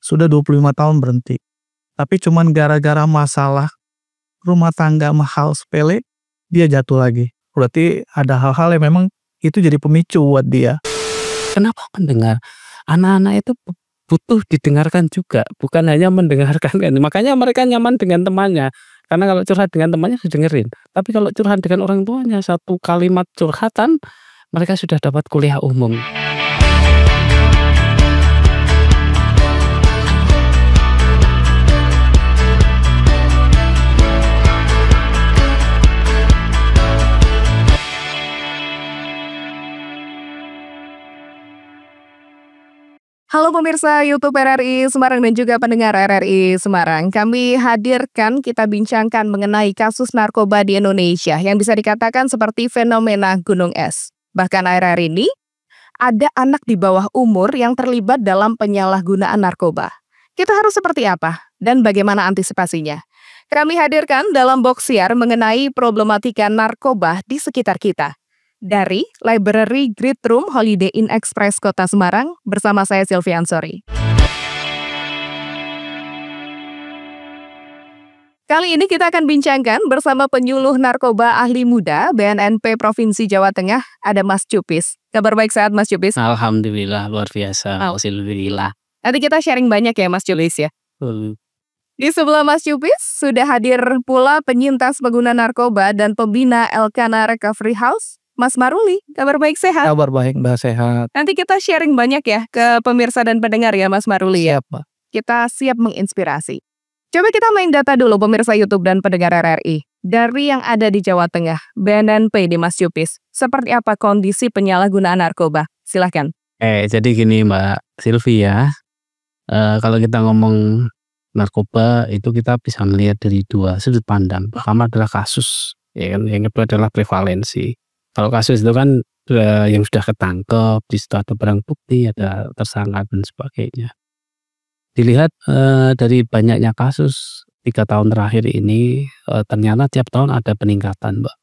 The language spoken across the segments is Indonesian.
sudah 25 tahun berhenti. Tapi cuman gara-gara masalah rumah tangga mahal sepele, dia jatuh lagi. Berarti ada hal-hal yang memang itu jadi pemicu buat dia. Kenapa mendengar? Anak-anak itu butuh didengarkan juga, bukan hanya mendengarkan kan. Makanya mereka nyaman dengan temannya. Karena kalau curhat dengan temannya didengerin. Tapi kalau curhat dengan orang tuanya, satu kalimat curhatan, mereka sudah dapat kuliah umum. Halo pemirsa YouTube RRI Semarang dan juga pendengar RRI Semarang. Kami hadirkan, kita bincangkan mengenai kasus narkoba di Indonesia yang bisa dikatakan seperti fenomena gunung es. Bahkan akhir-akhir ini, ada anak di bawah umur yang terlibat dalam penyalahgunaan narkoba. Kita harus seperti apa dan bagaimana antisipasinya? Kami hadirkan dalam box siar mengenai problematika narkoba di sekitar kita. Dari Library Great Room Holiday Inn Express Kota Semarang, bersama saya Sylvian Sori. Kali ini kita akan bincangkan bersama penyuluh narkoba ahli muda BNNP Provinsi Jawa Tengah, ada Mas Cupis. Kabar baik, sehat Mas Cupis? Alhamdulillah, luar biasa. Alhamdulillah. Nanti kita sharing banyak ya Mas Cupis ya. Di sebelah Mas Cupis sudah hadir pula penyintas pengguna narkoba dan pembina Elkana Recovery House, Mas Maruli. Kabar baik, sehat? Kabar baik, Mbak, sehat. Nanti kita sharing banyak ya ke pemirsa dan pendengar ya Mas Maruli ya. Siap, Mbak. Kita siap menginspirasi. Coba kita main data dulu pemirsa YouTube dan pendengar RRI. Dari yang ada di Jawa Tengah, BNNP di Mas Cupis, seperti apa kondisi penyalahgunaan narkoba? Silahkan. Jadi gini Mbak Sylvia, kalau kita ngomong narkoba itu kita bisa melihat dari dua sudut pandang. Pertama adalah kasus, ya kan? Yang kedua adalah prevalensi. Kalau kasus itu kan yang sudah ketangkep, di situ ada barang bukti, ada tersangka dan sebagainya. Dilihat dari banyaknya kasus 3 tahun terakhir ini, ternyata tiap tahun ada peningkatan, Mbak.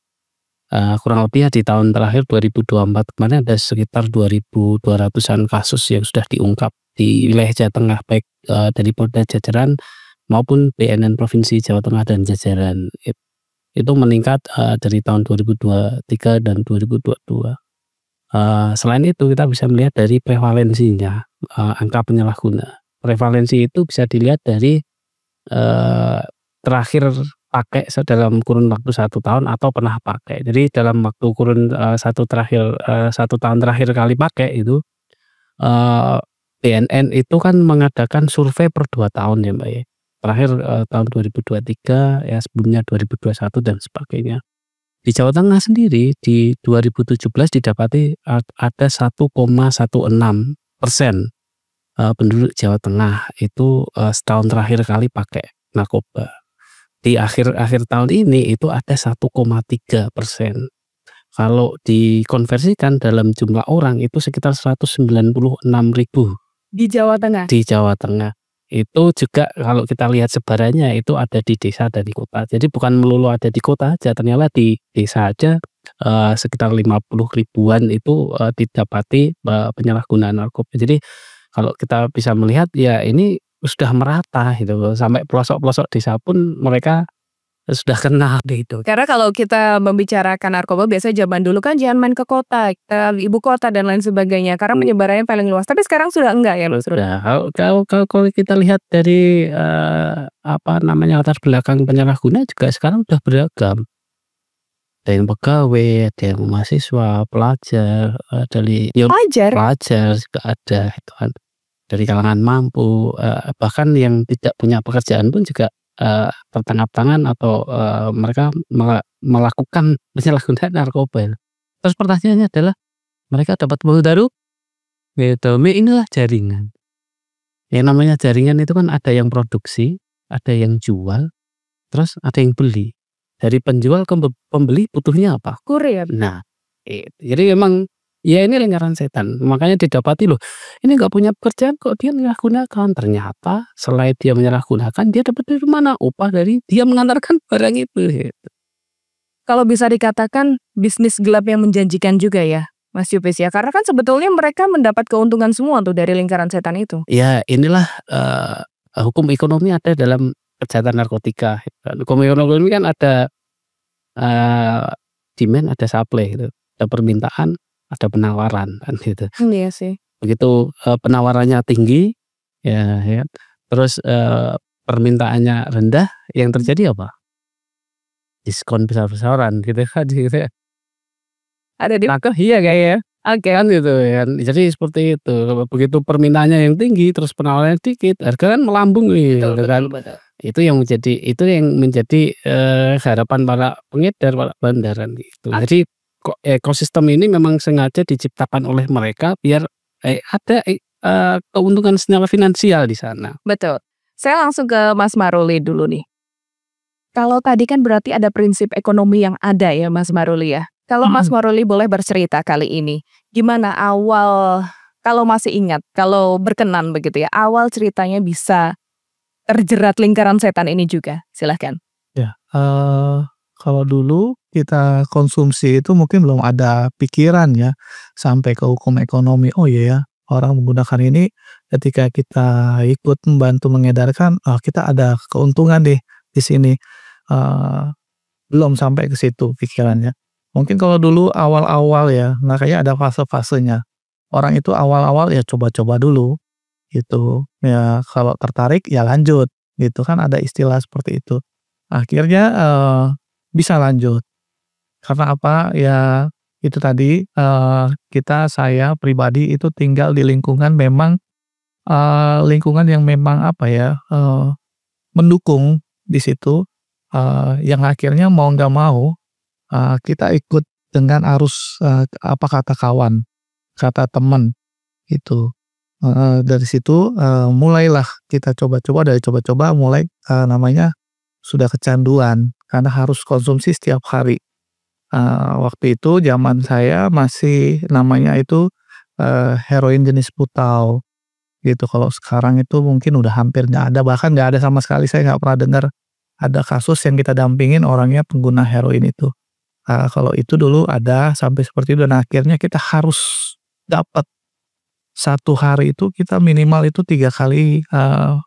Kurang lebih di tahun terakhir 2024 kemarin ada sekitar 2.200-an kasus yang sudah diungkap di wilayah Jawa Tengah, baik dari Polda jajaran maupun BNN Provinsi Jawa Tengah dan jajaran. Itu meningkat dari tahun 2023 dan 2022. Selain itu kita bisa melihat dari prevalensinya, angka penyalahguna. Prevalensi itu bisa dilihat dari terakhir pakai dalam kurun waktu 1 tahun atau pernah pakai. Jadi dalam waktu kurun 1 tahun terakhir kali pakai itu, BNN itu kan mengadakan survei per 2 tahun ya Mbak ya. Terakhir tahun 2023, ya sebelumnya 2021 dan sebagainya. Di Jawa Tengah sendiri di 2017 didapati ada 1,16% penduduk Jawa Tengah itu setahun terakhir kali pakai narkoba. Di akhir tahun ini itu ada 1,3%. Kalau dikonversikan dalam jumlah orang itu sekitar 196.000 Di Jawa Tengah? Di Jawa Tengah. Itu juga kalau kita lihat sebarannya itu ada di desa dan di kota. Jadi bukan melulu ada di kota aja, ternyata di desa aja sekitar 50.000-an itu didapati penyalahgunaan narkoba. Jadi kalau kita bisa melihat ya ini sudah merata gitu, sampai pelosok-pelosok desa pun mereka sudah kenal gitu. Karena kalau kita membicarakan narkoba biasanya zaman dulu kan jangan main ke kota, ke ibu kota dan lain sebagainya karena penyebarannya paling luas. Tapi sekarang sudah enggak ya Mas? Sudah. Kalau kita lihat dari latar belakang penyalahguna juga sekarang sudah beragam. Ada yang pegawai, ada yang mahasiswa, pelajar, dari pelajar juga ada itu kan. Dari kalangan mampu, bahkan yang tidak punya pekerjaan pun juga tertangkap tangan atau mereka melakukan penyalahgunaan narkoba. Terus pertanyaannya adalah mereka dapat baru gitu. Inilah jaringan. Yang namanya jaringan itu kan ada yang produksi, ada yang jual, terus ada yang beli. Dari penjual ke pembeli butuhnya apa? Kurir. Nah, jadi memang ya ini lingkaran setan. Makanya didapati loh, ini nggak punya pekerjaan kok dia menyalahgunakan. Ternyata selain dia menyalahgunakan, dia dapat dari mana? Upah dari dia mengantarkan barang itu. Gitu. Kalau bisa dikatakan bisnis gelap yang menjanjikan juga ya. Mas Yupis ya? Karena kan sebetulnya mereka mendapat keuntungan semua tuh dari lingkaran setan itu. Ya inilah hukum ekonomi ada dalam kejahatan narkotika. Hukum ekonomi kan ada demand, ada supply gitu. Ada permintaan, ada penawaran kan gitu. Iya sih. Begitu penawarannya tinggi ya, terus permintaannya rendah, yang terjadi apa? Diskon besar-besaran gitu kan gitu ya. Ada di Iya kayaknya. Oke kan gitu kan. Jadi seperti itu. Begitu permintaannya yang tinggi terus penawarannya dikit, harga kan melambung gitu kan. Itu yang menjadi harapan para pengedar, para bandaran gitu. Jadi ekosistem ini memang sengaja diciptakan oleh mereka biar ada keuntungan secara finansial di sana. Betul. Saya langsung ke Mas Maruli dulu nih. Kalau tadi kan berarti ada prinsip ekonomi yang ada ya Mas Maruli ya. Kalau Mas Maruli boleh bercerita kali ini, gimana awal, kalau masih ingat, kalau berkenan begitu ya, awal ceritanya bisa terjerat lingkaran setan ini juga, silahkan. Ya, kalau dulu kita konsumsi itu mungkin belum ada pikiran ya sampai ke hukum ekonomi. Oh iya ya, orang menggunakan ini ketika kita ikut membantu mengedarkan, kita ada keuntungan deh di sini. Belum sampai ke situ pikirannya. Mungkin kalau dulu awal-awal ya, makanya ada fase-fasenya. Orang itu awal-awal ya coba-coba dulu gitu. Ya kalau tertarik ya lanjut gitu kan, ada istilah seperti itu. Akhirnya bisa lanjut. Karena apa? Ya itu tadi saya pribadi itu tinggal di lingkungan memang lingkungan yang memang apa ya, mendukung di situ, yang akhirnya mau nggak mau kita ikut dengan arus apa kata kawan, kata teman itu. Dari situ mulailah kita coba-coba, dari coba-coba mulai namanya sudah kecanduan karena harus konsumsi setiap hari. Waktu itu zaman saya masih namanya itu heroin jenis putau gitu. Kalau sekarang itu mungkin udah hampir nggak ada, bahkan nggak ada sama sekali. Saya nggak pernah dengar ada kasus yang kita dampingin orangnya pengguna heroin itu. Kalau itu dulu ada sampai seperti itu, dan akhirnya kita harus dapat satu hari itu kita minimal itu 3 kali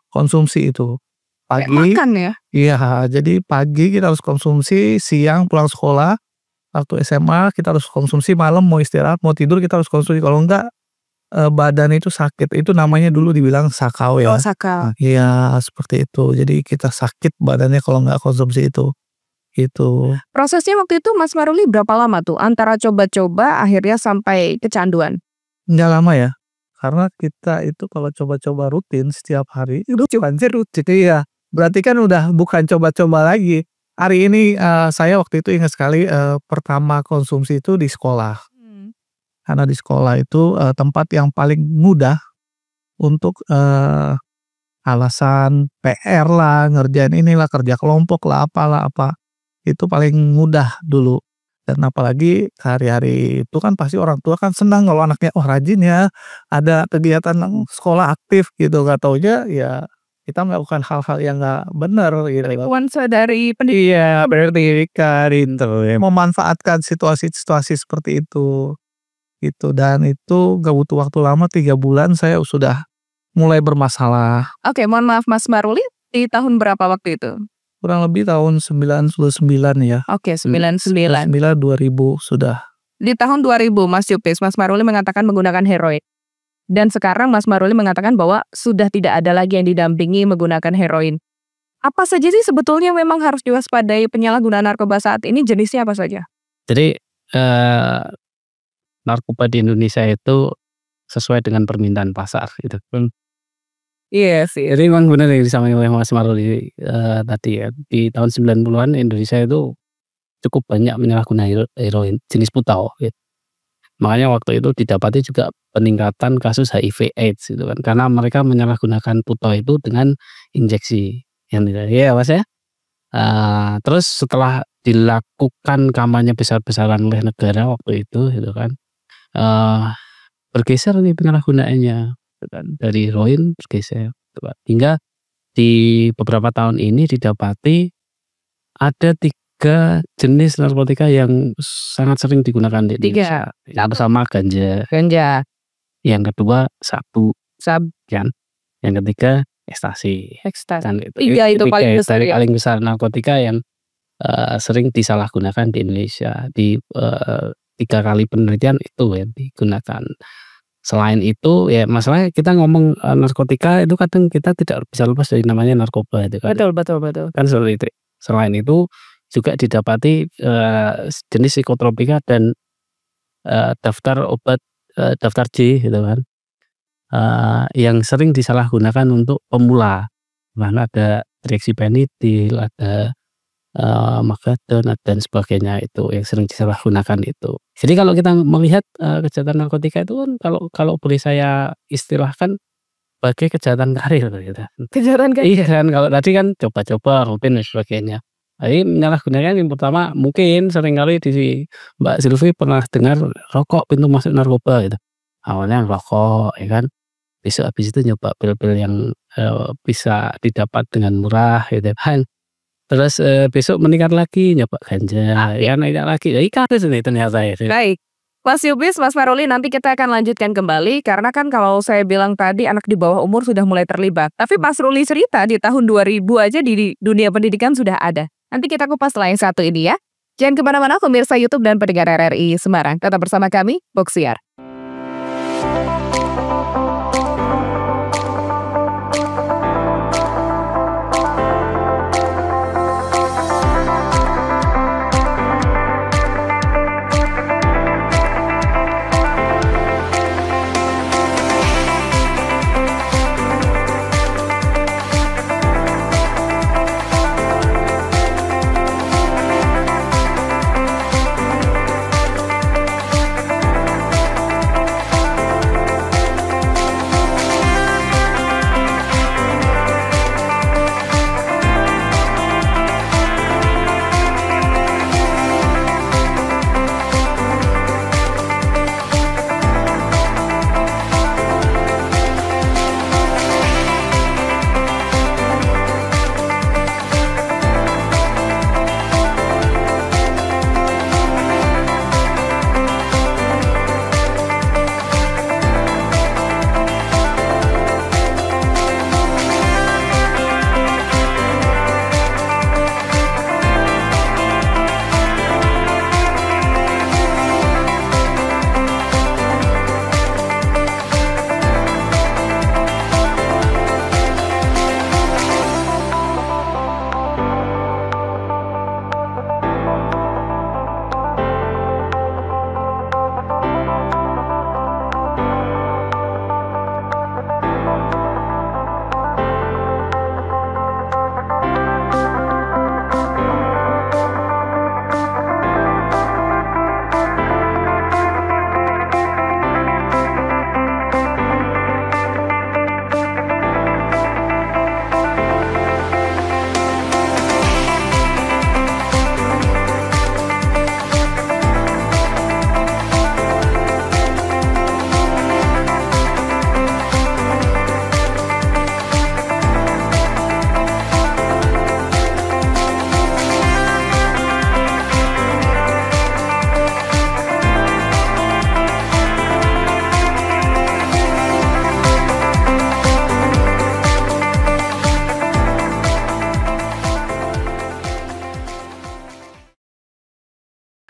konsumsi itu. Kayak Pagi, makan ya? iya, jadi pagi kita harus konsumsi, siang pulang sekolah, waktu SMA kita harus konsumsi, malam mau istirahat, mau tidur kita harus konsumsi. Kalau enggak badan itu sakit. Itu namanya dulu dibilang sakau ya. Oh, sakau. Iya seperti itu. Jadi kita sakit badannya kalau nggak konsumsi itu. Gitu. Prosesnya waktu itu Mas Maruli berapa lama tuh antara coba-coba akhirnya sampai kecanduan? Nggak lama ya. Karena kita itu kalau coba-coba rutin setiap hari, itu rutin. Iya. Berarti kan udah bukan coba-coba lagi. Hari ini saya waktu itu ingat sekali pertama konsumsi itu di sekolah. Karena di sekolah itu tempat yang paling mudah untuk alasan PR lah, ngerjain inilah, kerja kelompok lah, apalah apa. Itu paling mudah dulu. Dan apalagi hari-hari itu kan pasti orang tua kan senang kalau anaknya rajin ya, ada kegiatan sekolah aktif gitu. Gak taunya ya kita melakukan hal-hal yang gak benar gitu. Nuansa dari Iya, pendidikan itu ya, memanfaatkan situasi-situasi seperti itu gitu. Dan itu gak butuh waktu lama, 3 bulan saya sudah mulai bermasalah. Oke, mohon maaf Mas Maruli, di tahun berapa waktu itu? Kurang lebih tahun 99 ya. Oke, 99. 2000 sudah. Di tahun 2000 Mas Yupis, Mas Maruli mengatakan menggunakan heroin. Dan sekarang Mas Maruli mengatakan bahwa sudah tidak ada lagi yang didampingi menggunakan heroin. Apa saja sih sebetulnya memang harus diwaspadai penyalahgunaan narkoba saat ini, jenisnya apa saja? Jadi narkoba di Indonesia itu sesuai dengan permintaan pasar gitu. Iya sih. Jadi memang benar yang disampaikan oleh Mas Maruli tadi ya. Di tahun 90-an Indonesia itu cukup banyak menyalahgunakan heroin jenis putau gitu. Makanya waktu itu didapati juga peningkatan kasus HIV AIDS gitu kan. Karena mereka menyalahgunakan putau itu dengan injeksi yang tidak ya Mas ya. Terus setelah dilakukan kampanye besar-besaran oleh negara waktu itu gitu kan. Bergeser nih penyalahgunaannya. Kan dari heroin bergeser hingga di beberapa tahun ini didapati ada 3 3 jenis narkotika yang sangat sering digunakan di 3. Indonesia. Yang pertama ganja, Ganja, yang kedua sabu, sab, kan. Yang ketiga ekstasi. ekstasi. Kan 3 itu paling tiga besar dari ya? paling besar narkotika yang sering disalahgunakan di Indonesia. Di 3 kali penelitian itu ya digunakan. Selain itu ya masalahnya kita ngomong narkotika itu kadang kita tidak bisa lepas dari namanya narkoba itu kan. Betul. Kan seperti itu. Selain itu juga didapati jenis psikotropika dan daftar obat daftar J gitu kan. Yang sering disalahgunakan untuk pemula. Mana ada trieksipenitil, ada Magadon dan sebagainya itu yang sering disalahgunakan itu. Jadi kalau kita melihat kejahatan narkotika itu kan kalau boleh saya istilahkan sebagai kejahatan karir gitu. Kejahatan karir. Iya kan, kalau tadi kan coba-coba, rutin dan sebagainya. Jadi menyalahgunakan yang pertama mungkin seringkali di Mbak Silvi pernah dengar rokok pintu masuk narkoba gitu. Awalnya rokok ya kan. Besok habis itu nyoba pil-pil yang bisa didapat dengan murah gitu kan. Terus besok meningkat lagi nyoba ganja, ya naik lagi. Jadi karir nih ternyata ya. Baik. Mas Yubis, Mas Maruli, nanti kita akan lanjutkan kembali karena kan kalau saya bilang tadi anak di bawah umur sudah mulai terlibat. Tapi Mas Ruli cerita di tahun 2000 aja di dunia pendidikan sudah ada. Nanti kita kupas setelah yang satu ini ya. Jangan kemana-mana pemirsa YouTube dan pendengar RRI Semarang. Tetap bersama kami, Boksiar.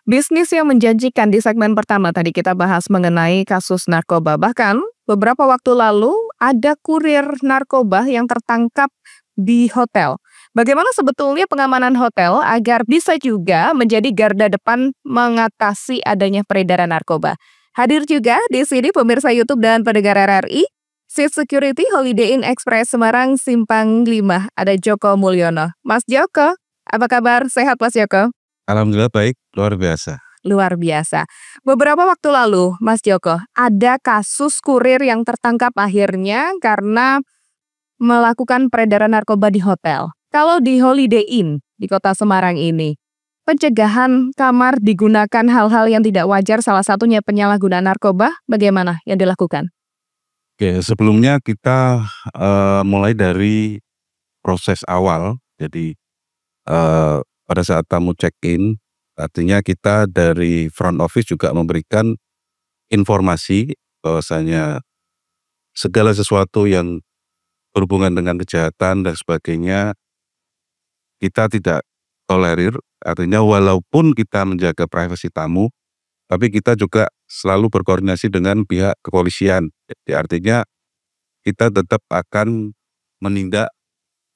Bisnis yang menjanjikan di segmen pertama tadi kita bahas mengenai kasus narkoba. Bahkan beberapa waktu lalu ada kurir narkoba yang tertangkap di hotel. Bagaimana sebetulnya pengamanan hotel agar bisa juga menjadi garda depan mengatasi adanya peredaran narkoba? Hadir juga di sini pemirsa YouTube dan pendengar RRI, Seat Security Holiday Inn Express Semarang Simpang 5. Ada Joko Mulyono. Mas Joko, apa kabar? Sehat Mas Joko? Alhamdulillah baik, luar biasa. Luar biasa. Beberapa waktu lalu, Mas Joko, ada kasus kurir yang tertangkap akhirnya karena melakukan peredaran narkoba di hotel. Kalau di Holiday Inn di kota Semarang ini, pencegahan kamar digunakan hal-hal yang tidak wajar, salah satunya penyalahgunaan narkoba, bagaimana yang dilakukan? Oke, sebelumnya kita mulai dari proses awal. Jadi pada saat tamu check-in, artinya kita dari front office juga memberikan informasi bahwasanya segala sesuatu yang berhubungan dengan kejahatan dan sebagainya kita tidak tolerir. Artinya walaupun kita menjaga privasi tamu, tapi kita juga selalu berkoordinasi dengan pihak kepolisian. Jadi artinya kita tetap akan menindak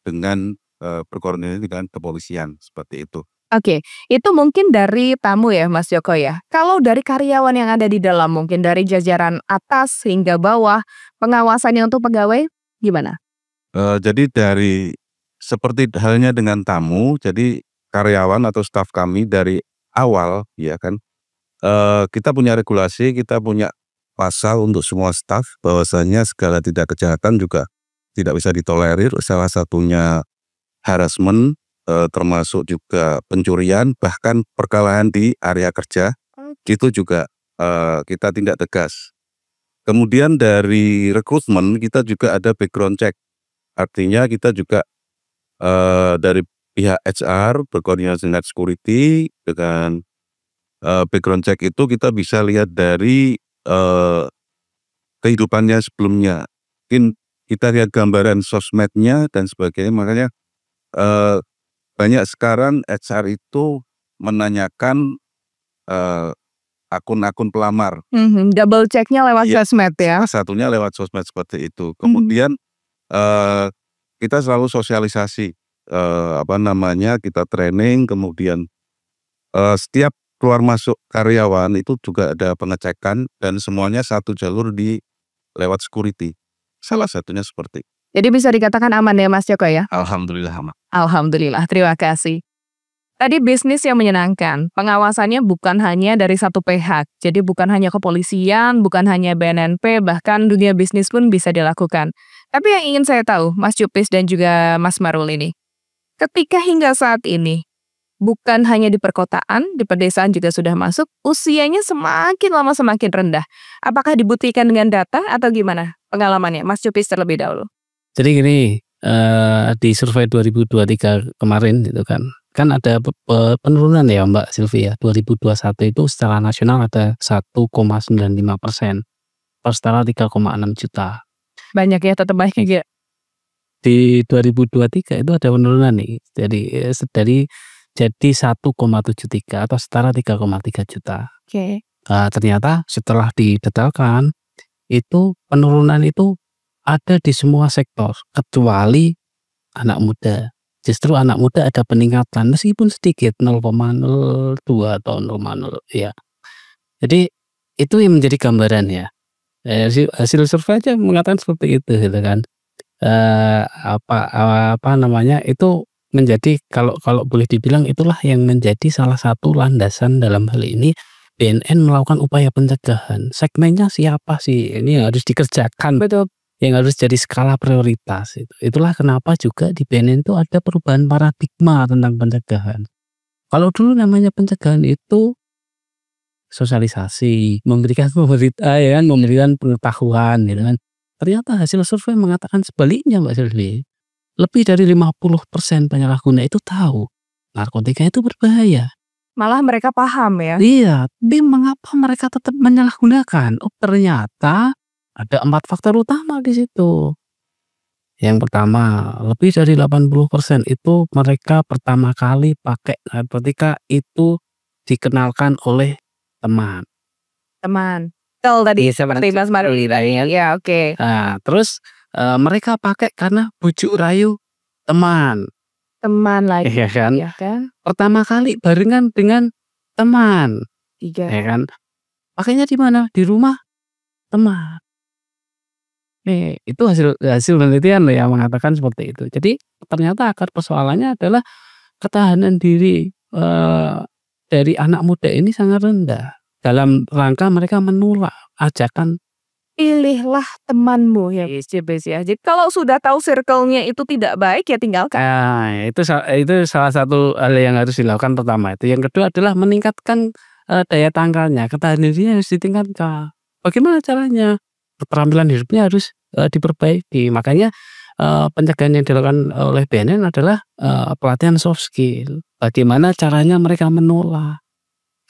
dengan berkoordinasi dengan kepolisian, seperti itu. Oke, itu mungkin dari tamu ya Mas Joko ya. Kalau dari karyawan yang ada di dalam, mungkin dari jajaran atas hingga bawah, pengawasannya untuk pegawai gimana? Jadi dari seperti halnya dengan tamu, jadi karyawan atau staf kami dari awal ya kan, kita punya regulasi, kita punya pasal untuk semua staf bahwasanya segala tindak kejahatan juga tidak bisa ditolerir, salah satunya harassment, termasuk juga pencurian, bahkan perkelahian di area kerja, itu juga kita tindak tegas. Kemudian dari rekrutmen kita juga ada background check, artinya kita juga dari pihak HR berkoordinasi dengan security, dengan background check itu kita bisa lihat dari kehidupannya sebelumnya. Mungkin kita lihat gambaran sosmednya dan sebagainya, makanya banyak sekarang HR itu menanyakan akun-akun pelamar. Double check-nya lewat Iya, sosmed ya? salah satunya lewat sosmed seperti itu. Kemudian kita selalu sosialisasi, kita training, kemudian setiap keluar masuk karyawan itu juga ada pengecekan dan semuanya satu jalur di lewat security. Salah satunya seperti. Jadi bisa dikatakan aman ya Mas Joko ya? Alhamdulillah aman. Alhamdulillah, terima kasih. Tadi bisnis yang menyenangkan, pengawasannya bukan hanya dari satu pihak. Jadi bukan hanya kepolisian, bukan hanya BNNP, bahkan dunia bisnis pun bisa dilakukan. Tapi yang ingin saya tahu, Mas Jupis dan juga Mas Marul ini, ketika hingga saat ini, bukan hanya di perkotaan, di pedesaan juga sudah masuk, usianya semakin lama semakin rendah. Apakah dibuktikan dengan data atau gimana pengalamannya? Mas Jupis terlebih dahulu. Jadi gini, di survei 2023 kemarin itu kan ada penurunan ya Mbak Sylvia. 2021 itu secara nasional ada 1,95% per setara 3,6 juta. Banyak ya, tetap banyak ya. Di 2023 itu ada penurunan nih. Jadi 1,73 atau setara 3,3 juta. Oke. Ternyata setelah didetailkan itu penurunan itu ada di semua sektor kecuali anak muda. Justru anak muda ada peningkatan meskipun sedikit 0,02 atau 0,0 ya. Jadi itu yang menjadi gambaran ya. Hasil survei aja mengatakan seperti itu gitu kan. Itu menjadi kalau boleh dibilang itulah yang menjadi salah satu landasan dalam hal ini BNN melakukan upaya pencegahan. Segmennya siapa sih? Ini yang harus dikerjakan. Betul. Yang harus jadi skala prioritas itu. Itulah kenapa juga di BNN itu ada perubahan paradigma tentang pencegahan. Kalau dulu namanya pencegahan itu sosialisasi, memberikan pengetahuan gitu kan. Ternyata hasil survei mengatakan sebaliknya Mbak Sylvie. Lebih dari 50% penyalahguna itu tahu narkotika itu berbahaya. Malah mereka paham ya. Iya, tapi mengapa mereka tetap menyalahgunakan? Oh, ternyata ada 4 faktor utama di situ. Yang pertama, lebih dari 80% itu mereka pertama kali pakai narkotika itu dikenalkan oleh teman. Teman. Betul tadi seperti Mas Marul. Ya, oke. Nah, terus mereka pakai karena bujuk rayu teman. Teman lagi. Iya kan? Ya kan? Pertama kali barengan dengan teman. 3. Ya kan? Pakainya di mana? Di rumah teman. Itu hasil penelitian loh yang mengatakan seperti itu. Jadi ternyata akar persoalannya adalah ketahanan diri dari anak muda ini sangat rendah. Dalam rangka mereka menolak ajakan. Pilihlah temanmu ya JBS ya. Jadi kalau sudah tahu circle-nya itu tidak baik ya tinggalkan. Itu salah satu hal yang harus dilakukan pertama itu. Yang kedua adalah meningkatkan daya tangkalnya, ketahanan dirinya harus ditingkatkan. Bagaimana caranya? Keterampilan hidupnya harus diperbaiki. Makanya pencegahan yang dilakukan oleh BNN adalah pelatihan soft skill. bagaimana caranya mereka menolak,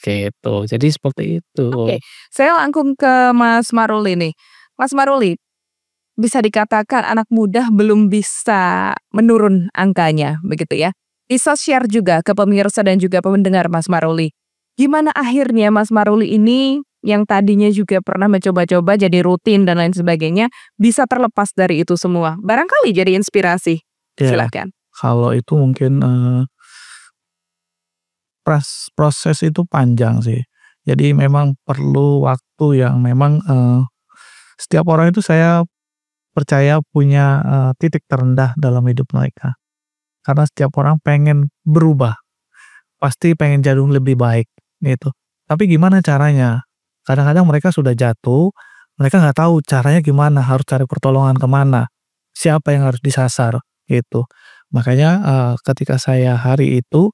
gitu. Jadi seperti itu. Oke, saya langsung ke Mas Maruli nih. Mas Maruli, bisa dikatakan anak muda belum bisa menurun angkanya, begitu ya. Bisa share juga ke pemirsa dan juga pendengar Mas Maruli. Gimana akhirnya Mas Maruli ini yang tadinya juga pernah mencoba-coba jadi rutin dan lain sebagainya, bisa terlepas dari itu semua? Barangkali jadi inspirasi. Ya, Silakan. kalau itu mungkin proses itu panjang sih. Jadi memang perlu waktu yang memang setiap orang itu saya percaya punya titik terendah dalam hidup mereka. Karena setiap orang pengen berubah, pasti pengen jadi lebih baik gitu. Tapi gimana caranya? Kadang-kadang mereka sudah jatuh, mereka nggak tahu caranya gimana, harus cari pertolongan kemana, siapa yang harus disasar gitu. Makanya ketika saya hari itu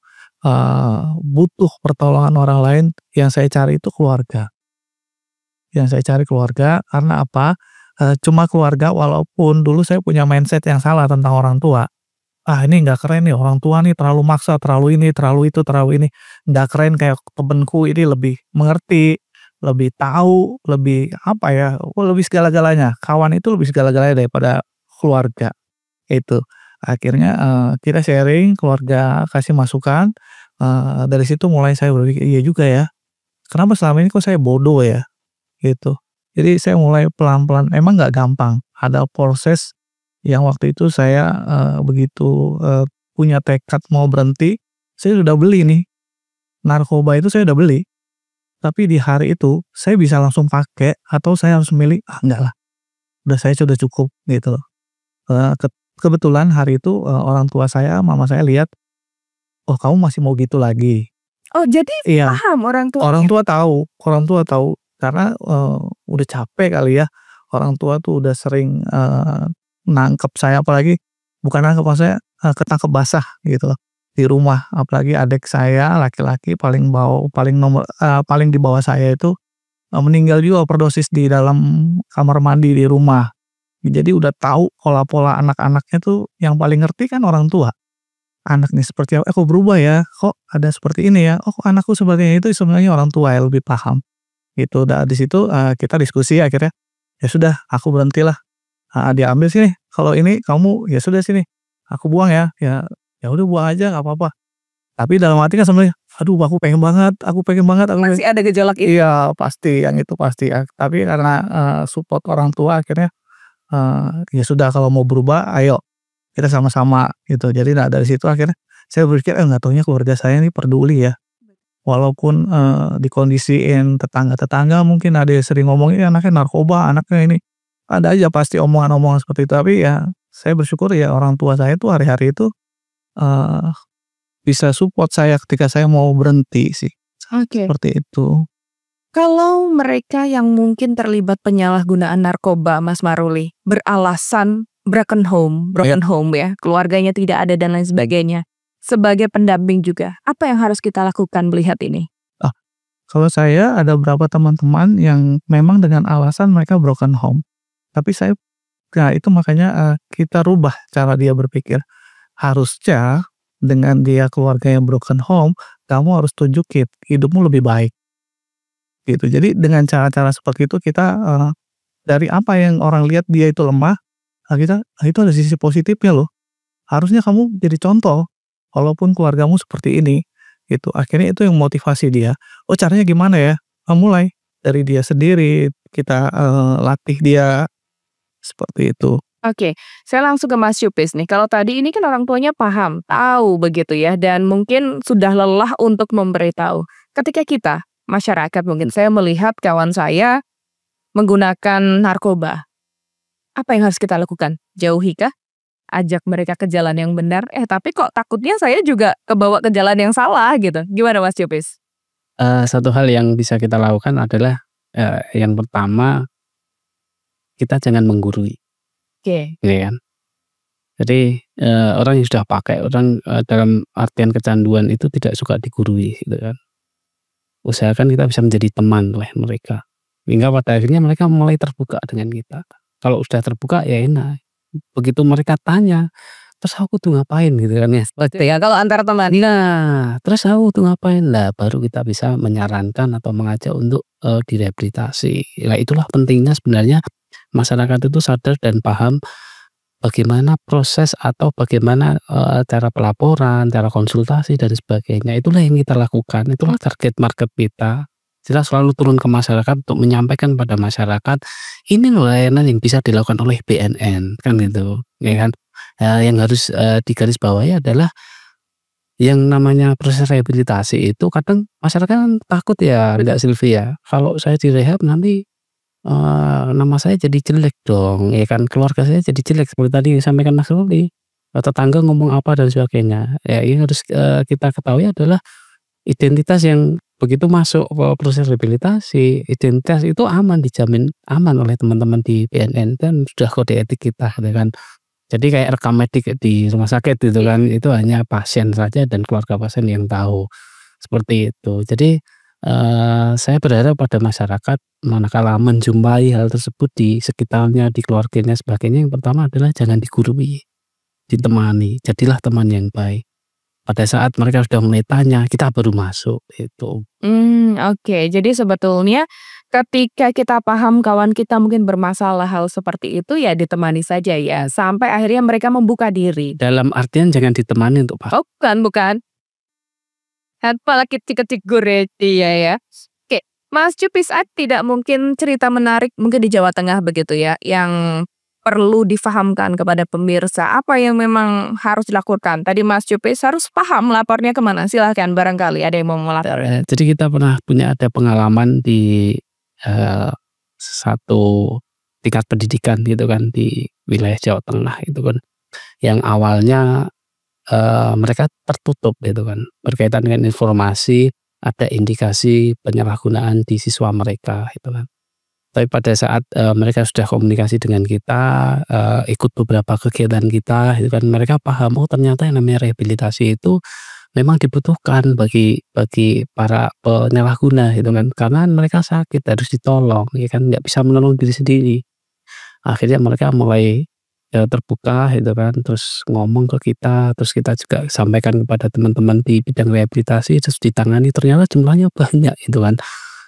butuh pertolongan orang lain, yang saya cari itu keluarga. Yang saya cari keluarga karena apa? Cuma keluarga walaupun dulu saya punya mindset yang salah tentang orang tua. Ah ini nggak keren nih orang tua nih terlalu maksa, terlalu ini, terlalu itu, terlalu ini. Nggak keren kayak temenku ini lebih mengerti, lebih tahu, lebih apa ya, lebih segala-galanya. Kawan itu lebih segala-galanya daripada keluarga. Itu. Akhirnya kita sharing, keluarga kasih masukan, dari situ mulai saya berpikir, iya juga ya, kenapa selama ini kok saya bodoh ya, gitu. Jadi saya mulai pelan-pelan, emang nggak gampang, ada proses yang waktu itu saya begitu punya tekad mau berhenti, saya sudah beli nih, narkoba itu saya udah beli, tapi di hari itu saya bisa langsung pakai atau saya harus memilih, ah enggak lah, udah saya sudah cukup gitu loh. Kebetulan hari itu orang tua saya, mama saya lihat, oh kamu masih mau gitu lagi. Oh jadi Iya, paham orang orang tuanya? tua tahu karena udah capek kali ya, orang tua tuh udah sering nangkep saya, apalagi bukan nangkep maksudnya ketangkep basah gitu loh di rumah, apalagi adik saya laki-laki paling di bawah saya itu meninggal juga overdosis di dalam kamar mandi di rumah. Jadi udah tahu pola-pola anak-anaknya tuh yang paling ngerti kan orang tua. Anak nih seperti apa, kok berubah ya, kok ada seperti ini ya, oh kok anakku seperti ini, itu sebenarnya orang tua yang lebih paham. Gitu, di situ kita diskusi akhirnya, ya sudah aku berhentilah, dia ambil sini, kalau ini kamu ya sudah sini, aku buang ya, ya udah buang aja nggak apa-apa. Tapi dalam hati kan sebenarnya, aduh aku pengen banget, Masih ada gejolak itu? iya pasti, yang itu pasti ya, tapi karena support orang tua akhirnya, ya sudah kalau mau berubah ayo, kita sama-sama gitu. Jadi dari situ akhirnya saya berpikir, nggak taunya keluarga saya ini peduli ya. Walaupun dikondisiin tetangga-tetangga mungkin ada yang sering ngomong, "Ini anaknya narkoba, anaknya ini." Ada aja pasti omongan-omongan seperti itu, tapi ya saya bersyukur ya orang tua saya tuh hari-hari itu eee, bisa support saya ketika saya mau berhenti sih, Oke. seperti itu. Kalau mereka yang mungkin terlibat penyalahgunaan narkoba, Mas Maruli, beralasan broken home ya, keluarganya tidak ada dan lain sebagainya. Sebagai pendamping juga, apa yang harus kita lakukan melihat ini? Ah, kalau saya ada beberapa teman-teman yang memang dengan alasan mereka broken home, tapi nah itu makanya kita rubah cara dia berpikir. Harusnya dengan dia keluarga yang broken home, kamu harus tunjukin hidupmu lebih baik. Gitu. Jadi dengan cara-cara seperti itu kita dari apa yang orang lihat dia itu lemah, kita itu ada sisi positifnya loh. Harusnya kamu jadi contoh, walaupun keluargamu seperti ini, gitu. Akhirnya itu yang motivasi dia. Oh caranya gimana ya? Mulai dari dia sendiri, kita latih dia, seperti itu. Oke, saya langsung ke Mas Yupis nih. Kalau tadi ini kan orang tuanya paham, tahu begitu ya, dan mungkin sudah lelah untuk memberitahu. Ketika kita, masyarakat mungkin, saya melihat kawan saya menggunakan narkoba. Apa yang harus kita lakukan? Jauhi kah? Ajak mereka ke jalan yang benar? Tapi kok takutnya saya juga kebawa ke jalan yang salah gitu. Gimana Mas Yupis? Satu hal yang bisa kita lakukan adalah yang pertama, kita jangan menggurui. Oke. Gitu kan. Jadi orang yang sudah pakai, orang dalam artian kecanduan itu tidak suka digurui gitu kan. Usahakan kita bisa menjadi teman oleh mereka. Hingga pada akhirnya mereka mulai terbuka dengan kita. Kalau sudah terbuka ya enak. Begitu mereka tanya, terus aku tuh ngapain gitu kan ya. Gitu ya kalau antara teman. Nah, terus aku tuh ngapain? Lah baru kita bisa menyarankan atau mengajak untuk direhabilitasi. Nah, itulah pentingnya sebenarnya masyarakat itu sadar dan paham bagaimana proses atau bagaimana cara pelaporan, cara konsultasi dan sebagainya. Itulah yang kita lakukan, itulah target market kita. Kita selalu turun ke masyarakat untuk menyampaikan pada masyarakat, ini loh layanan yang bisa dilakukan oleh BNN, kan gitu, ya kan. Yang harus digarisbawahi adalah yang namanya proses rehabilitasi itu kadang masyarakat kan takut ya, Mbak Sylvia, kalau saya direhab nanti nama saya jadi jelek dong, ya kan, keluarga saya jadi jelek seperti tadi disampaikan Mas Ruli, tetangga ngomong apa dan sebagainya. Ya, yang harus kita ketahui adalah identitas yang begitu masuk ke proses rehabilitasi, identitas itu aman, dijamin aman oleh teman-teman di BNN dan sudah kode etik kita, gitu kan. Jadi kayak rekam medik di rumah sakit gitu kan, itu hanya pasien saja dan keluarga pasien yang tahu, seperti itu. Jadi saya berharap pada masyarakat manakala menjumpai hal tersebut di sekitarnya, di keluarganya, sebagainya, yang pertama adalah jangan digurui, ditemani, jadilah teman yang baik. Pada saat mereka sudah mulai tanya, kita baru masuk itu. Oke. Jadi sebetulnya ketika kita paham kawan kita mungkin bermasalah hal seperti itu ya ditemani saja ya sampai akhirnya mereka membuka diri. Dalam artian jangan ditemani untuk Oh, bukan. Malah kecik-kecik gureti ya. Oke, Mas Cupis, tidak mungkin cerita menarik mungkin di Jawa Tengah begitu ya yang perlu difahamkan kepada pemirsa apa yang memang harus dilakukan. Tadi Mas Cupis harus paham lapornya kemana. Silahkan barangkali ada yang mau melapor. Jadi kita pernah punya ada pengalaman di satu tingkat pendidikan gitu kan di wilayah Jawa Tengah itu kan, yang awalnya mereka tertutup gitu kan berkaitan dengan informasi ada indikasi penyalahgunaan di siswa mereka gitu kan. Tapi pada saat mereka sudah komunikasi dengan kita, ikut beberapa kegiatan kita, itu kan mereka paham, oh ternyata yang namanya rehabilitasi itu memang dibutuhkan bagi para penyalahguna, gitu kan. Karena mereka sakit harus ditolong, ya kan, nggak bisa menolong diri sendiri. Akhirnya mereka mulai terbuka, gitu kan, terus ngomong ke kita, terus kita juga sampaikan kepada teman-teman di bidang rehabilitasi, terus ditangani. Ternyata jumlahnya banyak, gitu kan.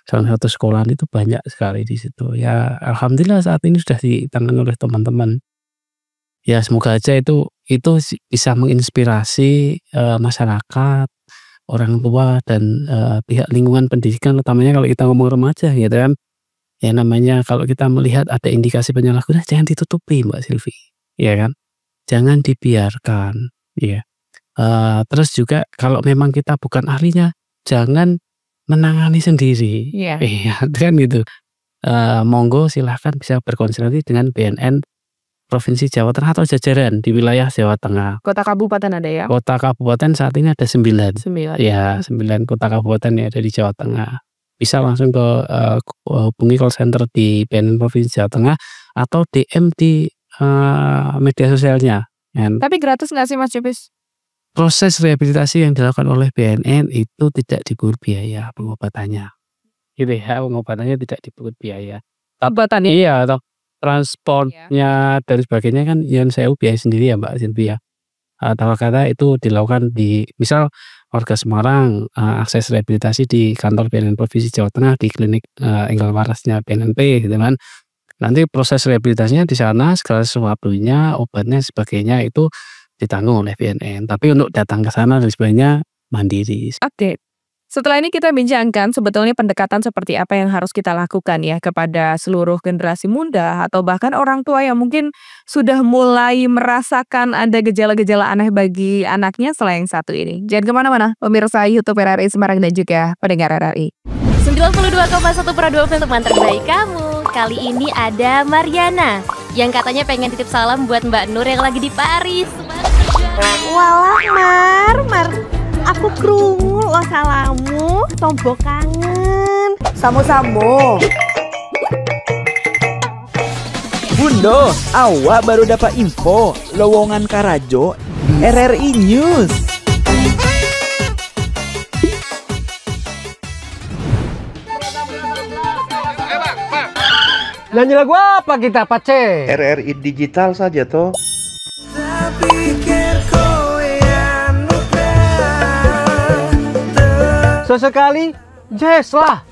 Salah satu sekolahan itu banyak sekali di situ. Ya alhamdulillah saat ini sudah ditangani oleh teman-teman. Ya semoga aja itu bisa menginspirasi masyarakat, orang tua dan pihak lingkungan pendidikan, utamanya kalau kita ngomong remaja gitu kan. Ya namanya kalau kita melihat ada indikasi penyalahgunaan jangan ditutupi Mbak Silvi, ya kan. Jangan dibiarkan, ya. Terus juga kalau memang kita bukan ahlinya jangan menangani sendiri. Iya. Iya, kan gitu. Monggo silahkan bisa berkonsultasi dengan BNN Provinsi Jawa Tengah atau jajaran di wilayah Jawa Tengah. Kota kabupaten ada ya? Kota kabupaten saat ini ada 9. 9. Ya, 9 kota kabupaten yang ada di Jawa Tengah. Bisa langsung ke hubungi call center di BNN Provinsi Jawa Tengah atau DM di media sosialnya. Tapi gratis nggak sih Mas Cupis? Proses rehabilitasi yang dilakukan oleh BNN itu tidak dipungut biaya pengobatannya. Gitu ya, pengobatannya tidak dipungut biaya. Obatannya? Iya, atau transportnya dan sebagainya kan yang saya biaya sendiri ya Mbak Sylvia. Kalau kata itu dilakukan di misal warga Semarang akses rehabilitasi di kantor BNN Provinsi Jawa Tengah di klinik Enggal Warasnya BNNP gitu kan. Nanti proses rehabilitasinya di sana, segala sesuatunya, obatnya sebagainya itu ditanggung oleh BNN. Tapi untuk datang ke sana dan sebagainya mandiri. Oke. Setelah ini kita bincangkan sebetulnya pendekatan seperti apa yang harus kita lakukan ya kepada seluruh generasi muda atau bahkan orang tua yang mungkin sudah mulai merasakan ada gejala-gejala aneh bagi anaknya selain satu ini. Jangan kemana-mana, pemirsa YouTube RRI Semarang dan juga pendengar RRI. 92,1 Pro 2 untuk teman terbaik kamu. Kali ini ada Mariana yang katanya pengen titip salam buat Mbak Nur yang lagi di Paris. Walah Mar, aku krungu lo salamu, tombo kangen. Samo-samo. Bundo, awak baru dapat info lowongan Karajo RRI News. Nyanyi lagu apa kita, Pace? RRI digital saja toh. Sesekali jazz lah.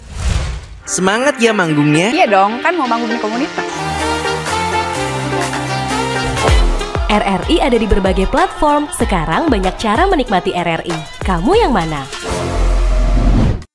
Semangat ya manggungnya. Iya dong, kan mau manggung di komunitas. RRI ada di berbagai platform. Sekarang banyak cara menikmati RRI. Kamu yang mana?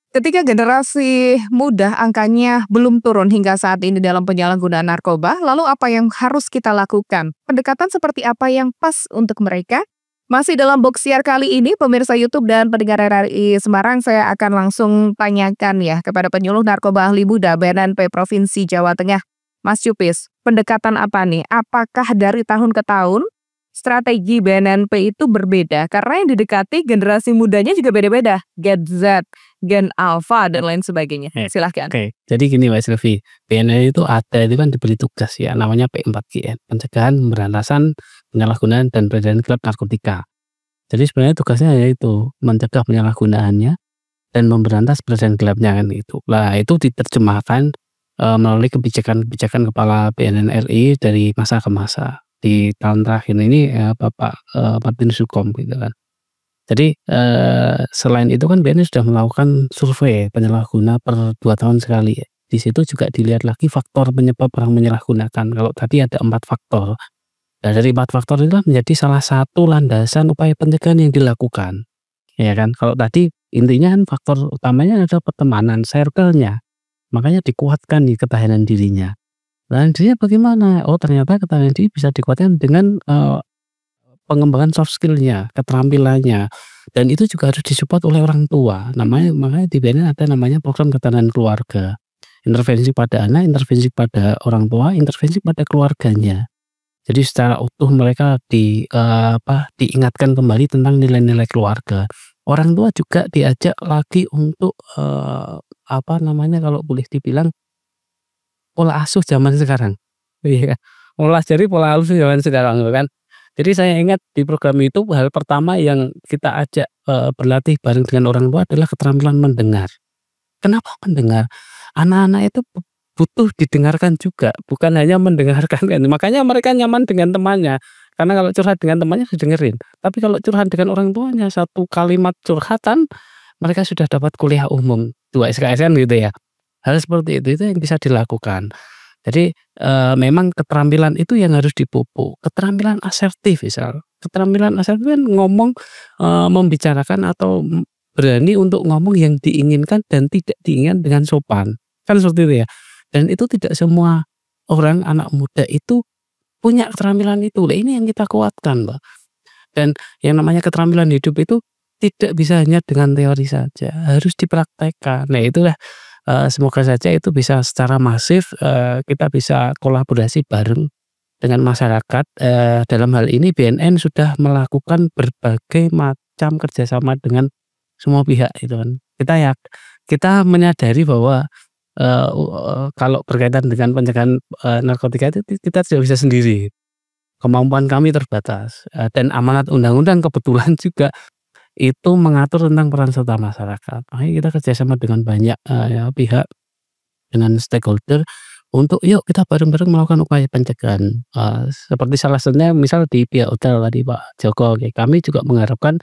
Ketika generasi muda angkanya belum turun hingga saat ini dalam penyalahgunaan narkoba, lalu apa yang harus kita lakukan? Pendekatan seperti apa yang pas untuk mereka? Masih dalam box siar kali ini, pemirsa YouTube dan pendengar RRI Semarang, saya akan langsung tanyakan ya kepada penyuluh narkoba ahli muda BNNP Provinsi Jawa Tengah, Mas Cupis. Pendekatan apa nih? Apakah dari tahun ke tahun strategi BNNP itu berbeda? Karena yang didekati generasi mudanya juga beda-beda. Gen Z, Gen Alpha, dan lain sebagainya. Silahkan. Oke, jadi gini Mbak Silvi, BNN itu kan diberi tugas ya, namanya P4GN, pencegahan, pemberantasan, penyalahgunaan, dan peredaran gelap narkotika. Jadi sebenarnya tugasnya yaitu mencegah penyalahgunaannya dan memberantas peredaran gelapnya kan itu. Nah itu diterjemahkan melalui kebijakan Kepala BNN RI dari masa ke masa. Di tahun terakhir ini Bapak Martin Sukom gitu kan. Jadi selain itu kan BNN sudah melakukan survei penyalahguna per 2 tahun sekali ya. Di situ juga dilihat lagi faktor penyebab orang menyalahgunakan. Kalau tadi ada 4 faktor. Dan dari 4 faktor itu menjadi salah satu landasan upaya pencegahan yang dilakukan. Ya kan. Kalau tadi intinya kan faktor utamanya adalah pertemanan, circle-nya. Makanya dikuatkan nih ketahanan dirinya. Ketahanan dirinya bagaimana? Oh ternyata ketahanan diri bisa dikuatkan dengan pengembangan soft skill-nya, keterampilannya. Dan itu juga harus disupport oleh orang tua. Makanya di BNN ada namanya program ketahanan keluarga. Intervensi pada anak, intervensi pada orang tua, intervensi pada keluarganya. Jadi secara utuh mereka diingatkan kembali tentang nilai-nilai keluarga. Orang tua juga diajak lagi untuk kalau boleh dibilang pola asuh zaman sekarang. Iya kan? Pola asuh zaman sekarang kan. Jadi saya ingat di program itu hal pertama yang kita ajak berlatih bareng dengan orang tua adalah keterampilan mendengar. Kenapa mendengar? Anak-anak itu butuh didengarkan juga, bukan hanya mendengarkan kan. Makanya mereka nyaman dengan temannya. Karena kalau curhat dengan temannya didengerin. Tapi kalau curhat dengan orang tuanya, satu kalimat curhatan mereka sudah dapat kuliah umum 2 SKS kan gitu ya. Hal seperti itu yang bisa dilakukan. Jadi memang keterampilan itu yang harus dipupuk. Keterampilan asertif misal. Keterampilan asertif kan ngomong, membicarakan atau berani untuk ngomong yang diinginkan dan tidak diinginkan dengan sopan. Kan seperti itu ya. Dan itu tidak semua orang anak muda itu punya keterampilan itu. Nah, ini yang kita kuatkan, Mbak. Dan yang namanya keterampilan hidup itu tidak bisa hanya dengan teori saja, harus dipraktekkan. Nah, itulah semoga saja itu bisa secara masif kita bisa kolaborasi bareng dengan masyarakat. Dalam hal ini BNN sudah melakukan berbagai macam kerjasama dengan semua pihak itu kan. Kita menyadari bahwa kalau berkaitan dengan pencegahan narkotika itu kita tidak bisa sendiri. Kemampuan kami terbatas dan amanat undang-undang kebetulan juga itu mengatur tentang peran serta masyarakat. Makanya kita kerjasama dengan banyak pihak, dengan stakeholder untuk yuk kita bareng-bareng melakukan upaya pencegahan. Seperti salah satunya misal di pihak hotel tadi Pak Joko, kami juga mengharapkan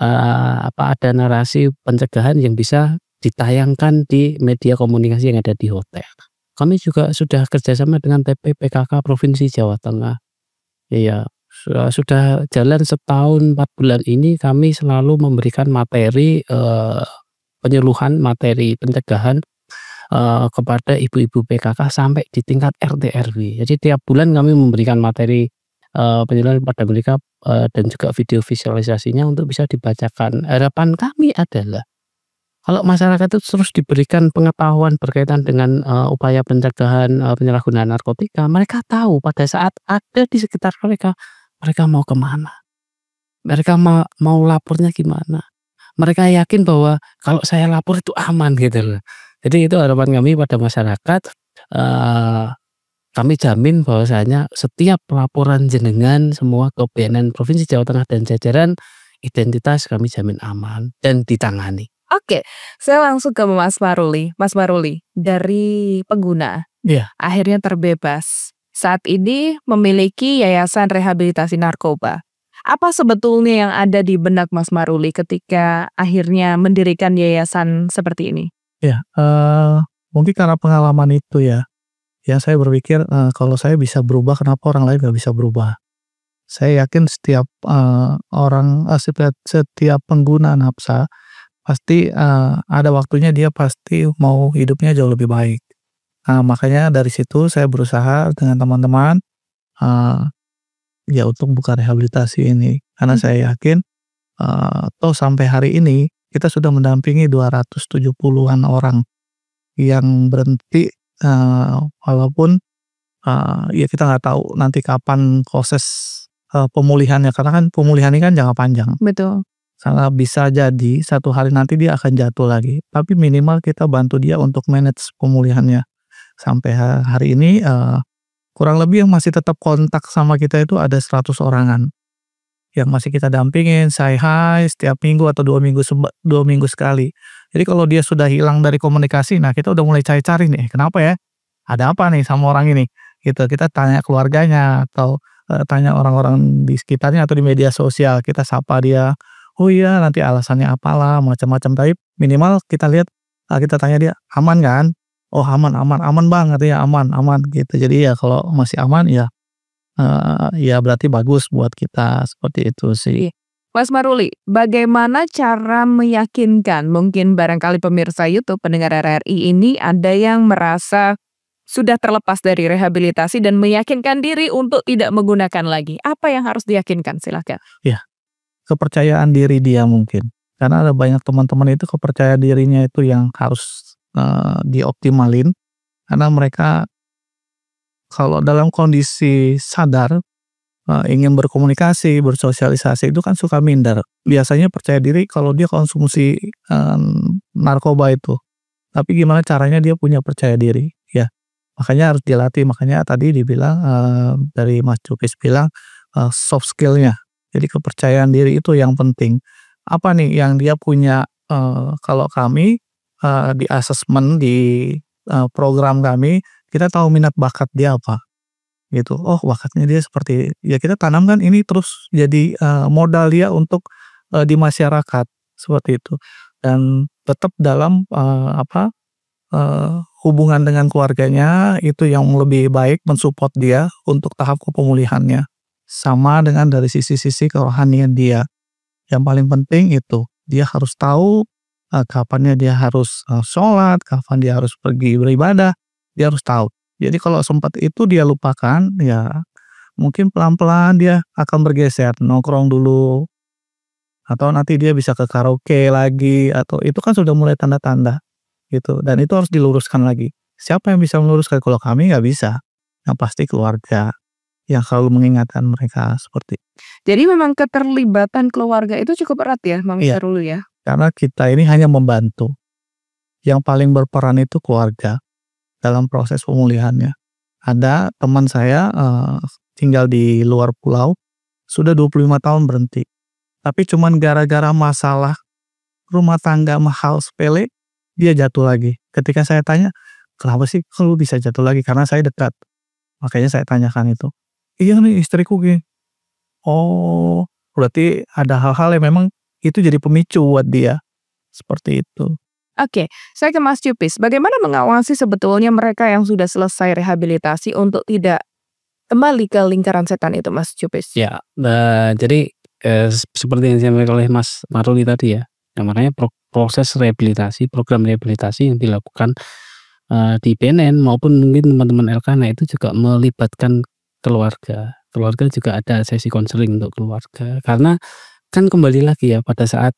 ada narasi pencegahan yang bisa ditayangkan di media komunikasi yang ada di hotel. Kami juga sudah kerjasama dengan TP PKK Provinsi Jawa Tengah. Iya, sudah jalan setahun 4 bulan ini kami selalu memberikan materi penyuluhan, materi pencegahan kepada ibu-ibu PKK sampai di tingkat RT RW. Jadi tiap bulan kami memberikan materi penyuluhan pada mereka dan juga video visualisasinya untuk bisa dibacakan. Harapan kami adalah kalau masyarakat itu terus diberikan pengetahuan berkaitan dengan upaya pencegahan penyalahgunaan narkotika, mereka tahu pada saat ada di sekitar mereka mau kemana, mereka mau lapornya gimana, mereka yakin bahwa kalau saya lapor itu aman gitu loh. Jadi itu harapan kami pada masyarakat. Kami jamin bahwasanya setiap laporan jenengan semua ke BNN Provinsi Jawa Tengah dan jajaran identitas kami jamin aman dan ditangani. Oke, saya langsung ke Mas Maruli. Mas Maruli, dari pengguna akhirnya terbebas. Saat ini memiliki yayasan rehabilitasi narkoba. Apa sebetulnya yang ada di benak Mas Maruli ketika akhirnya mendirikan yayasan seperti ini? Ya, mungkin karena pengalaman itu ya, yang saya berpikir, kalau saya bisa berubah kenapa orang lain nggak bisa berubah. Saya yakin setiap, setiap pengguna Napsa pasti, ada waktunya dia pasti mau hidupnya jauh lebih baik. Makanya dari situ saya berusaha dengan teman-teman, eee, ya untuk buka rehabilitasi ini. Karena saya yakin, toh sampai hari ini kita sudah mendampingi 270-an orang yang berhenti, walaupun, ya kita nggak tahu nanti kapan proses, pemulihannya, karena kan pemulihan ini kan jangka panjang. Betul. Karena bisa jadi satu hari nanti dia akan jatuh lagi, tapi minimal kita bantu dia untuk manage pemulihannya. Sampai hari ini, kurang lebih yang masih tetap kontak sama kita itu ada 100 orangan, yang masih kita dampingin, say hi setiap minggu atau 2 minggu sekali. Jadi kalau dia sudah hilang dari komunikasi, nah kita udah mulai cari-cari nih, kenapa ya? Ada apa nih sama orang ini? Gitu, kita tanya keluarganya atau, tanya orang-orang di sekitarnya atau di media sosial, kita sapa dia, oh iya nanti alasannya apalah macam-macam, tapi minimal kita lihat, kita tanya dia, "Aman kan?" "Oh aman aman, aman banget ya, aman aman," gitu. Jadi ya kalau masih aman ya, ya berarti bagus buat kita, seperti itu sih. Iya. Mas Maruli, bagaimana cara meyakinkan mungkin barangkali pemirsa YouTube pendengar RRI ini ada yang merasa sudah terlepas dari rehabilitasi dan meyakinkan diri untuk tidak menggunakan lagi. Apa yang harus diyakinkan? Silakan. Ya, kepercayaan diri dia mungkin. Karena ada banyak teman-teman itu kepercayaan dirinya itu yang harus, dioptimalin, karena mereka kalau dalam kondisi sadar, ingin berkomunikasi, bersosialisasi itu kan suka minder. Biasanya percaya diri kalau dia konsumsi, narkoba itu. Tapi gimana caranya dia punya percaya diri, ya. Makanya harus dilatih, makanya tadi dibilang, dari Mas Cupis bilang, soft skill-nya. Jadi kepercayaan diri itu yang penting. Apa nih yang dia punya, kalau kami, di asesmen di, program kami, kita tahu minat bakat dia apa, gitu. Oh bakatnya dia seperti ya kita tanamkan ini terus jadi, modal dia untuk, di masyarakat, seperti itu. Dan tetap dalam, hubungan dengan keluarganya itu yang lebih baik mensupport dia untuk tahap pemulihannya. Sama dengan dari sisi-sisi kerohanian dia. Yang paling penting itu, dia harus tahu, kapannya dia harus, sholat, kapan dia harus pergi beribadah, dia harus tahu. Jadi kalau sempat itu dia lupakan, ya mungkin pelan-pelan dia akan bergeser, nongkrong dulu, atau nanti dia bisa ke karaoke lagi, atau itu kan sudah mulai tanda-tanda, gitu. Dan itu harus diluruskan lagi. Siapa yang bisa meluruskan? Kalau kami nggak bisa, yang pasti keluarga yang selalu mengingatkan mereka seperti. Jadi memang keterlibatan keluarga itu cukup erat ya, Mas Iya. Maruli ya? Karena kita ini hanya membantu. Yang paling berperan itu keluarga dalam proses pemulihannya. Ada teman saya, tinggal di luar pulau, sudah 25 tahun berhenti. Tapi cuman gara-gara masalah rumah tangga hal sepele, dia jatuh lagi. Ketika saya tanya, "Kenapa sih kok lu bisa jatuh lagi?" Karena saya dekat. Makanya saya tanyakan itu. "Iya nih istriku gini." Oh, berarti ada hal-hal yang memang itu jadi pemicu buat dia. Seperti itu. Oke, saya ke Mas Cupis. Bagaimana mengawasi sebetulnya mereka yang sudah selesai rehabilitasi untuk tidak kembali ke lingkaran setan itu, Mas Cupis? Ya, jadi, seperti yang disampaikan oleh Mas Maruli tadi ya, yang namanya proses rehabilitasi, program rehabilitasi yang dilakukan, di BNN maupun mungkin teman-teman Elkana itu juga melibatkan keluarga. Keluarga juga ada sesi konseling untuk keluarga. Karena kan kembali lagi ya pada saat,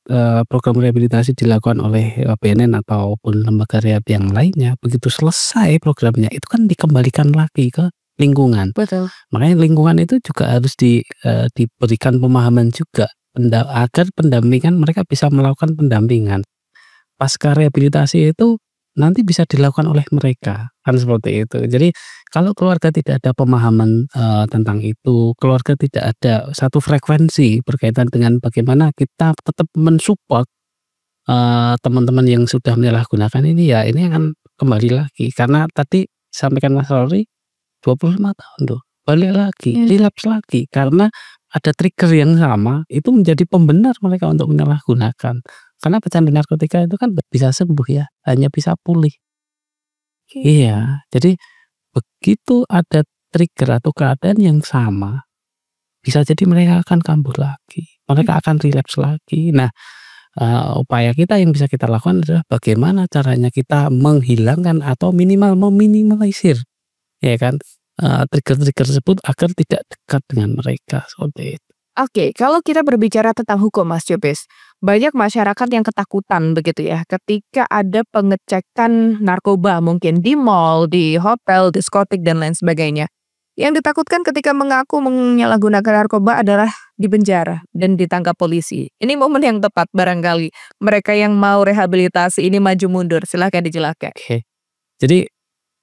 program rehabilitasi dilakukan oleh, BNN ataupun lembaga rehab yang lainnya, begitu selesai programnya itu kan dikembalikan lagi ke lingkungan. Betul. Makanya lingkungan itu juga harus diberikan pemahaman juga agar pendampingan mereka bisa melakukan pendampingan. Pasca rehabilitasi itu nanti bisa dilakukan oleh mereka, kan seperti itu. Jadi kalau keluarga tidak ada pemahaman, tentang itu, keluarga tidak ada satu frekuensi berkaitan dengan bagaimana kita tetap mensupport, teman-teman yang sudah menyalahgunakan ini, ya ini akan kembali lagi. Karena tadi sampaikan Mas Rory, 25 tahun tuh, balik lagi, relapse lagi. Karena ada trigger yang sama, itu menjadi pembenar mereka untuk menyalahgunakan. Karena pecandu narkotika itu kan nggak bisa sembuh ya, hanya bisa pulih. Iya, jadi begitu ada trigger atau keadaan yang sama, bisa jadi mereka akan kambuh lagi, mereka akan relapse lagi. Nah, upaya kita yang bisa kita lakukan adalah bagaimana caranya kita menghilangkan atau minimal meminimalisir, ya kan, trigger-trigger tersebut agar tidak dekat dengan mereka, seperti itu. Oke, kalau kita berbicara tentang hukum Mas Jupis, banyak masyarakat yang ketakutan begitu ya ketika ada pengecekan narkoba mungkin di mall, di hotel, diskotik dan lain sebagainya. Yang ditakutkan ketika mengaku menyalahgunakan narkoba adalah dipenjara dan ditangkap polisi. Ini momen yang tepat barangkali mereka yang mau rehabilitasi ini maju mundur. Silahkan dijelaskan. Oke. Jadi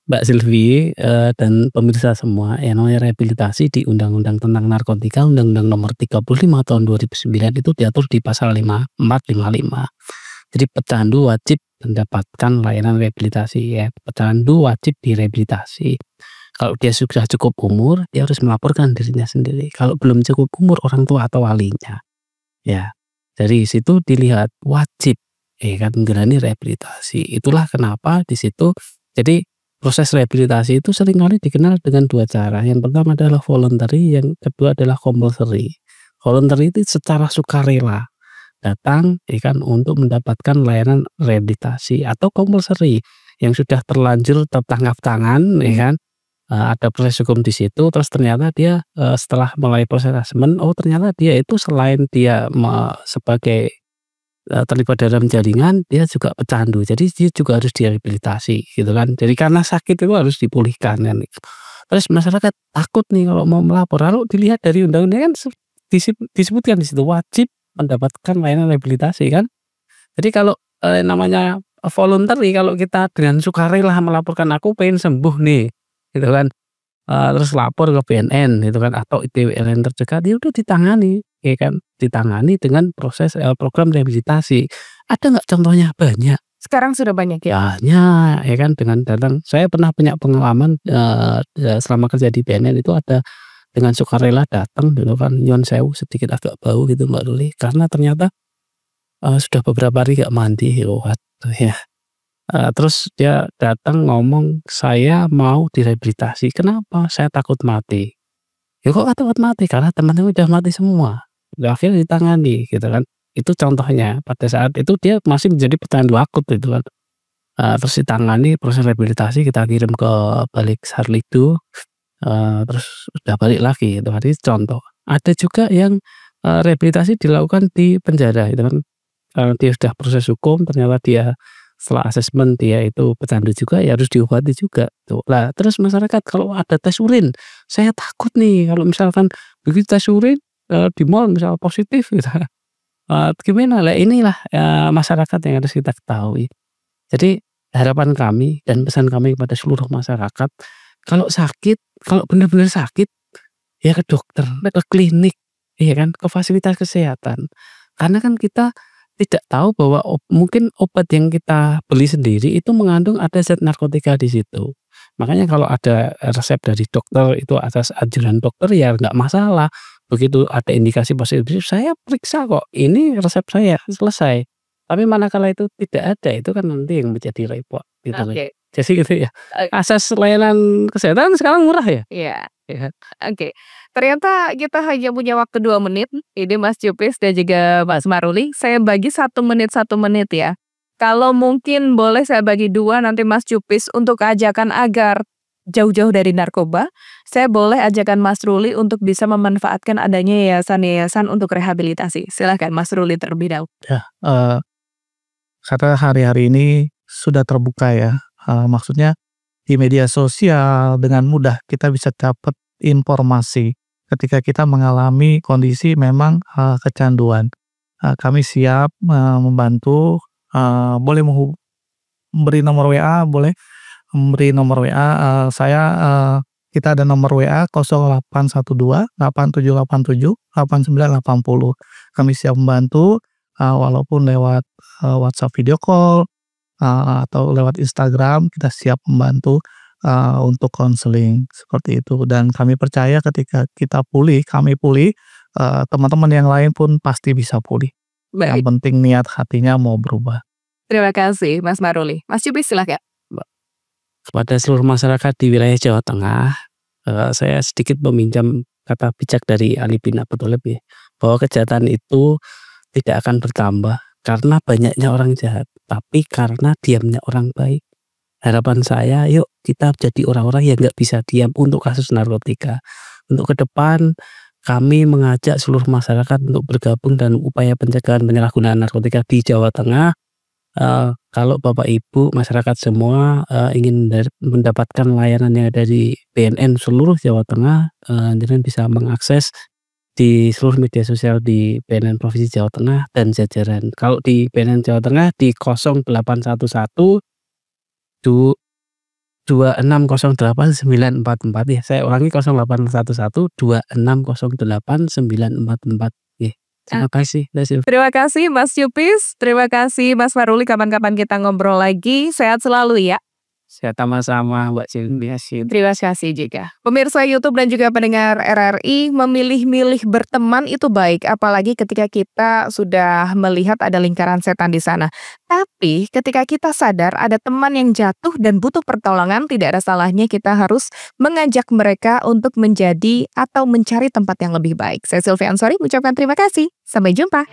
Mbak Silvi dan pemirsa semua, yang namanya rehabilitasi di Undang-Undang tentang Narkotika, Undang-Undang Nomor 35 Tahun 2009 itu diatur di pasal 5455. Jadi pecandu wajib mendapatkan layanan rehabilitasi ya. Pecandu wajib direhabilitasi. Kalau dia sudah cukup umur, dia harus melaporkan dirinya sendiri. Kalau belum cukup umur, orang tua atau walinya. Ya, dari situ dilihat wajib kan menjalani rehabilitasi. Itulah kenapa di situ. Jadi proses rehabilitasi itu seringkali dikenal dengan dua cara. Yang pertama adalah voluntary, yang kedua adalah compulsory. Voluntary itu secara sukarela datang kan untuk mendapatkan layanan rehabilitasi, atau compulsory yang sudah terlanjur tertangkap tangan kan. Ada proses hukum di situ, terus ternyata dia setelah mulai proses asesmen, ternyata dia itu selain dia sebagai terlibat dalam jaringan, dia juga pecandu, jadi dia juga harus direhabilitasi gitu kan. Jadi karena sakit itu harus dipulihkan kan. Terus masyarakat takut nih kalau mau melapor, lalu dilihat dari undang-undang kan disebutkan di situ wajib mendapatkan layanan rehabilitasi kan. Jadi kalau namanya voluntary, kalau kita dengan sukarela melaporkan aku pengen sembuh nih gitu kan, terus lapor ke BNN gitu kan, atau ITWLN terdekat, dia udah ditangani ya kan, ditangani dengan proses program rehabilitasi. Ada nggak contohnya? Banyak. Sekarang sudah banyak ya? Banyak ya kan, dengan datang. Saya pernah punya pengalaman selama kerja di BNN itu, ada dengan sukarela datang gitu kan, nyuwun sewu sedikit agak bau gitu Mbak Luli, karena ternyata sudah beberapa hari gak mandi waduh ya. Terus dia datang ngomong, saya mau direhabilitasi. Kenapa? Saya takut mati. Ya kok takut mati? Karena teman-teman udah mati semua. Akhirnya ditangani gitu kan. Itu contohnya, pada saat itu dia masih menjadi pecandu akut gitu kan. Terus ditangani, proses rehabilitasi kita kirim ke balik Sarlidu, terus udah balik lagi itu. Hari contoh. Ada juga yang rehabilitasi dilakukan di penjara gitu kan. Dia sudah proses hukum, ternyata dia setelah asesmen dia itu pecandu juga, ya harus diobati juga tuh. Lah terus masyarakat kalau ada tes urin, saya takut nih kalau misalkan begitu tes urin di mall misal positif gitu. Gimana lah, inilah masyarakat yang harus kita ketahui. Jadi harapan kami dan pesan kami kepada seluruh masyarakat, kalau sakit, kalau benar-benar sakit ya ke dokter, ke klinik, iya kan, ke fasilitas kesehatan. Karena kan kita tidak tahu bahwa mungkin obat yang kita beli sendiri itu mengandung ada zat narkotika di situ. Makanya kalau ada resep dari dokter itu atas anjuran dokter ya nggak masalah. Begitu ada indikasi positif, saya periksa kok, ini resep saya, selesai. Tapi manakala itu tidak ada, itu kan nanti yang menjadi repot gitu. Jadi gitu ya. Asas layanan kesehatan sekarang murah ya? Iya. Oke. Ternyata kita hanya punya waktu 2 menit. Ini Mas Jupis dan juga Mas Maruli. Saya bagi 1 menit ya. Kalau mungkin boleh saya bagi 2, nanti Mas Jupis untuk ajakan agar jauh-jauh dari narkoba. Saya boleh ajakan Mas Ruli untuk bisa memanfaatkan adanya yayasan-yayasan untuk rehabilitasi. Silahkan Mas Ruli terlebih dahulu. Ya, karena hari-hari ini sudah terbuka ya. Maksudnya di media sosial dengan mudah kita bisa dapat informasi ketika kita mengalami kondisi memang kecanduan. Kami siap membantu, boleh memberi nomor WA, boleh memberi nomor WA saya. Kita ada nomor WA 0812 8787 8980. Kami siap membantu walaupun lewat WhatsApp video call atau lewat Instagram, kita siap membantu untuk konseling seperti itu. Dan kami percaya ketika kita pulih, kami pulih, teman-teman yang lain pun pasti bisa pulih. Yang Baik. penting niat hatinya mau berubah. Terima kasih Mas Maruli. Mas Yupis silakan. Kepada seluruh masyarakat di wilayah Jawa Tengah, saya sedikit meminjam kata bijak dari Ali bin Abi Thalib ya, bahwa kejahatan itu tidak akan bertambah karena banyaknya orang jahat, tapi karena diamnya orang baik. Harapan saya, yuk kita jadi orang-orang yang nggak bisa diam untuk kasus narkotika. Untuk ke depan, kami mengajak seluruh masyarakat untuk bergabung dan upaya pencegahan penyalahgunaan narkotika di Jawa Tengah. Kalau Bapak Ibu masyarakat semua ingin mendapatkan layanan yang ada di BNN seluruh Jawa Tengah, jangan bisa mengakses di seluruh media sosial di BNN Provinsi Jawa Tengah dan jajaran. Kalau di BNN Jawa Tengah di 0811 2608944 ya. Saya ulangi 0811 2608944 ya. Terima kasih. Terima kasih Mas Yupis, terima kasih Mas Maruli. Kapan-kapan kita ngobrol lagi. Sehat selalu ya. Sehat sama-sama Mbak Sylvia. Terima kasih juga. Pemirsa YouTube dan juga pendengar RRI, memilih-milih berteman itu baik, apalagi ketika kita sudah melihat ada lingkaran setan di sana. Tapi ketika kita sadar ada teman yang jatuh dan butuh pertolongan, tidak ada salahnya kita harus mengajak mereka untuk menjadi atau mencari tempat yang lebih baik. Saya Sylvia Ansori mengucapkan terima kasih. Sampai jumpa.